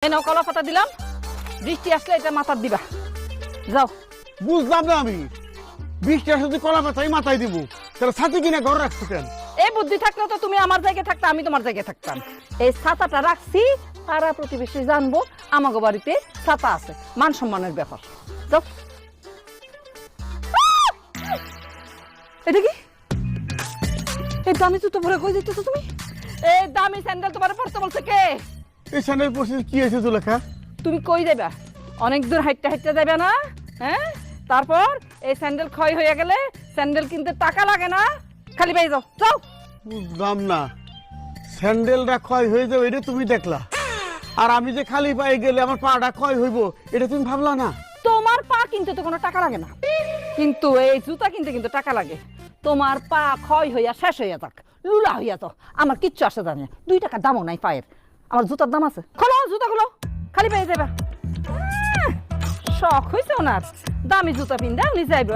এই নাও কলা পাতা দিলাম, বৃষ্টি আসলে এটা মাথার দিবা। যাও। বুঝলাম না আমি, বৃষ্টি আসলে কলা পাতাই মাথায় দিব, তাহলে ছাতি কিনে ঘর রাখছো কেন? এই বুদ্ধি থাকলেও তো তুমি আমার জায়গায় থাকতে, আমি তোমার জায়গায় থাকতাম। এই ছাতাটা রাখছি, পাড়া প্রতিবেশী জানবো আমাগো বাড়িতে ছাতা আছে, মান সম্মানের ব্যাপার। যাও। এটা কি? এই দামি জুতো পরে কই যাইতেছো তুমি? এই দামি স্যান্ডেল তোমার পরতে বলছে কে? এই স্যান্ডেল পরছিস কি হয়েছে জুলেখা? তুমি কই যাইবা? অনেক দূর হাইটটা হাইটটা যাবে না? হ্যাঁ, তারপর এই স্যান্ডেল ক্ষয় হয়ে গেলে স্যান্ডেল কিনতে টাকা লাগে না, খালি পাই যাও। যাও। বুঝলাম না, স্যান্ডেলটা ক্ষয় হয়ে যাবে এটা তুমি দেখলা, আর আমি যে খালি পায়ে গেলে আমার পাটা ক্ষয় হইব এটা তুমি ভাবলা না? তোমার পা কিনতে তো কোনো টাকা লাগে না, কিন্তু এই জুতা কিনতে কিন্তু টাকা লাগে। তোমার পা ক্ষয় হইয়া শেষ হইয়া যাক, লুলা হইয়া যাও, আমার কিচ্ছু আসে জানি না। 2 টাকা দামও নাই পায়ের, আমার জুতার দাম আছে। খোলো জুতা, খোলো, খালি পেয়ে যাবা। শখ হয়েছে ওনার, দামি জুতা পিন্দা উনি যাইব।